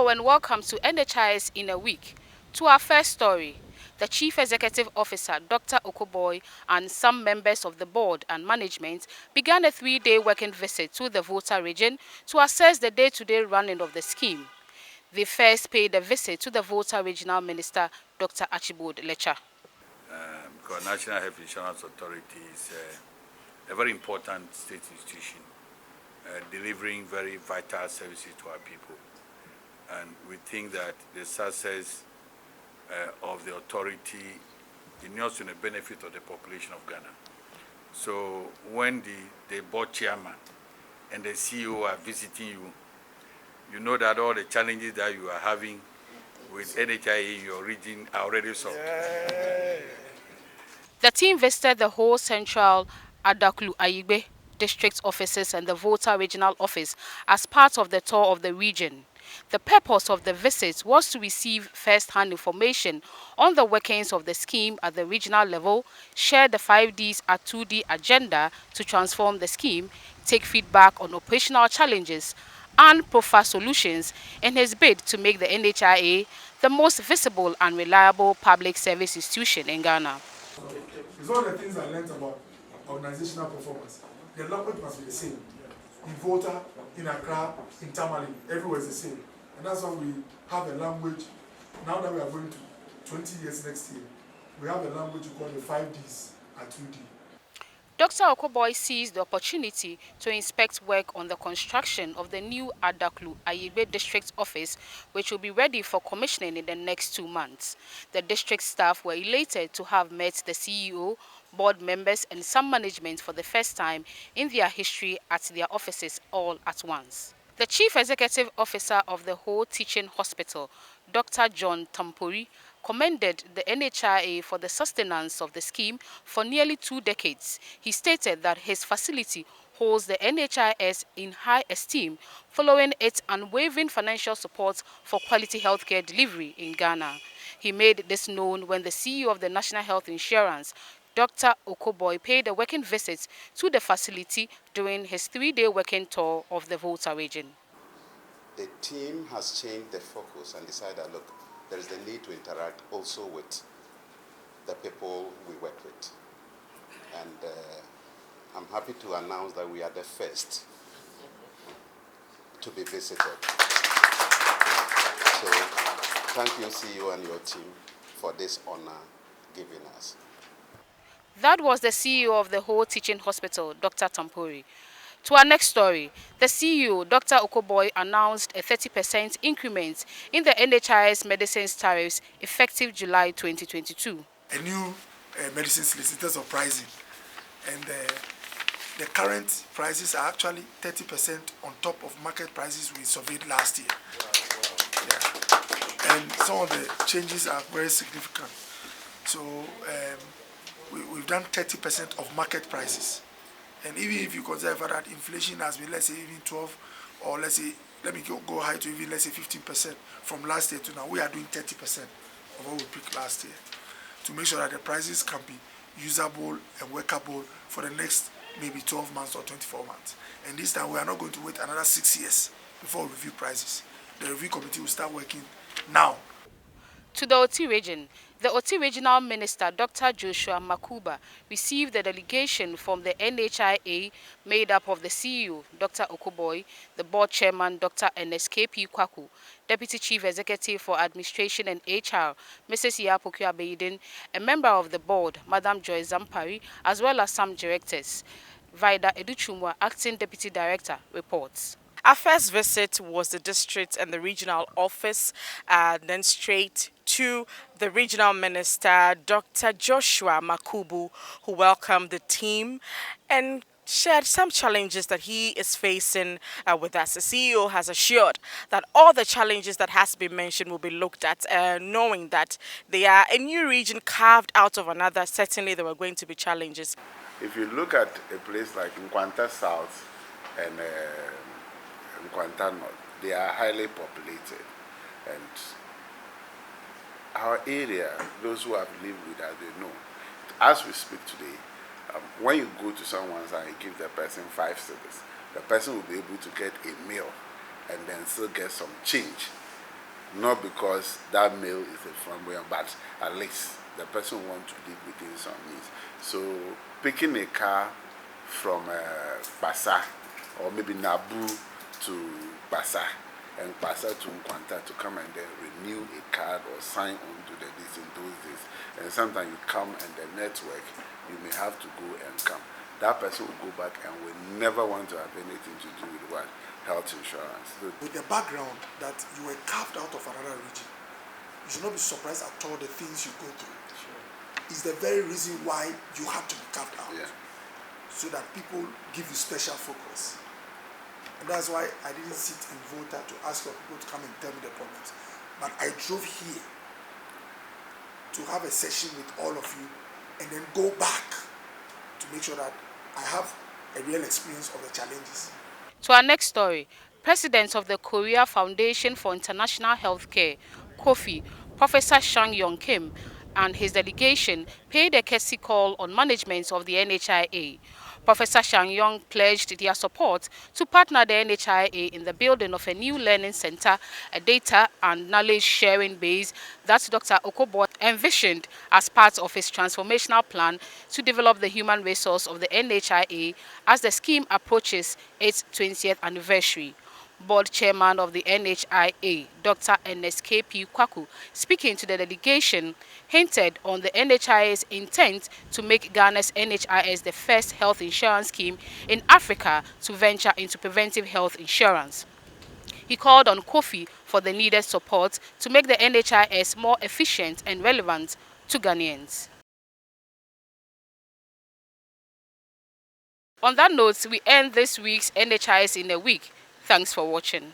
Hello and welcome to NHIS in a Week. To our first story, the Chief Executive Officer, Dr. Okoboy, and some members of the board and management began a 3-day working visit to the Volta region to assess the day-to-day running of the scheme. They first paid a visit to the Volta Regional Minister, Dr. Archibald Lecha. Because National Health Insurance Authority is a very important state institution, delivering very vital services to our people. And we think that the success of the authority is in the benefit of the population of Ghana. So when the board chairman and the CEO are visiting you, you know that all the challenges that you are having with NHIA in your region are already solved. The team visited the whole central Adaklu Ayigbe district offices and the Volta regional office as part of the tour of the region. The purpose of the visit was to receive first-hand information on the workings of the scheme at the regional level, share the 5Ds at 2D agenda to transform the scheme, take feedback on operational challenges, and profile solutions in his bid to make the NHIA the most visible and reliable public service institution in Ghana. It's all the things I learned about organizational performance. The language must be the same. In Volta, in Accra, in Tamale, everywhere is the same. And that's why we have a language. Now that we are going to 20 years next year, we have a language we call the 5Ds and 2D. Dr. Okoboy seized the opportunity to inspect work on the construction of the new Adaklu Ayigbe district office, which will be ready for commissioning in the next 2 months. The district staff were elated to have met the CEO, board members, and some management for the first time in their history at their offices all at once. The Chief Executive Officer of the Whole Teaching Hospital, Dr. John Tampori, commended the NHIA for the sustenance of the scheme for nearly 2 decades. He stated that his facility holds the NHIS in high esteem following its unwavering financial support for quality healthcare delivery in Ghana. He made this known when the CEO of the National Health Insurance, Dr. Okoboy, paid a working visit to the facility during his 3-day working tour of the Volta region. The team has changed the focus and decided, look, there is the need to interact also with the people we work with. And I'm happy to announce that we are the first to be visited. So thank you, CEO, and your team for this honor given us. That was the CEO of the Whole Teaching Hospital, Dr. Tampori. To our next story, the CEO, Dr. Okoboy, announced a 30% increment in the NHIS medicines tariffs effective July 2022. A new medicines list in terms of pricing. And the current prices are actually 30% on top of market prices we surveyed last year. Yeah. And some of the changes are very significant. So we've done 30% of market prices. And even if you consider that inflation has been, let's say, even 12, or let's say, let me go high to even, let's say, 15% from last year to now, we are doing 30% of what we picked last year to make sure that the prices can be usable and workable for the next maybe 12 months or 24 months. And this time, we are not going to wait another 6 years before we review prices. The review committee will start working now. To the Oti region, the Oti Regional Minister, Dr. Joshua Makuba, received a delegation from the NHIA made up of the CEO, Dr. Okoboy, the board chairman, Dr. NSKP Kwaku, Deputy Chief Executive for Administration and HR, Mrs. Yapoku Abeidin, a member of the board, Madam Joy Zampari, as well as some directors. Vida Educhumwa, Acting Deputy Director, reports. Our first visit was the district and the regional office, then straight to the regional minister, Dr. Joshua Makubu, who welcomed the team and shared some challenges that he is facing with us. The CEO has assured that all the challenges that has been mentioned will be looked at, knowing that they are a new region carved out of another. Certainly there were going to be challenges. If you look at a place like Nkwanta South and Nkwanta North, they are highly populated. And our area, those who have lived with us, they know. As we speak today, when you go to someone's and you give the person 5 cedis, the person will be able to get a meal and then still get some change Not because that male is a flamboyant, but at least the person wants to live within some needs. So picking a car from Basa or maybe Nabu to Basa and Basa to Nkwanta to come and then renew a card or sign on to the list in those days. And sometimes you come and the network, you may have to go and come. That person will go back and will never want to have anything to do with what? Health insurance. So With the background that you were carved out of another region, you should not be surprised at all the things you go through. Sure. It's the very reason why you had to be carved out. yeah. So that people give you special focus. And that's why I didn't sit in Volta to ask for people to come and tell me the problems. But I drove here to have a session with all of you and then go back to make sure that I have a real experience of the challenges. To our next story, President of the Korea Foundation for International Healthcare, Kofi, Professor Shang Yong Kim, and his delegation paid a courtesy call on management of the NHIA. Professor Shang Yong pledged their support to partner the NHIA in the building of a new learning center, a data and knowledge sharing base that Dr. Okoboy envisioned as part of his transformational plan to develop the human resource of the NHIA as the scheme approaches its 20th anniversary. Board Chairman of the NHIA, Dr. NSKP Kwaku, speaking to the delegation, hinted on the NHIA's intent to make Ghana's NHIS the first health insurance scheme in Africa to venture into preventive health insurance. He called on Kofi for the needed support to make the NHIS more efficient and relevant to Ghanaians. On that note, we end this week's NHIS in a week. Thanks for watching.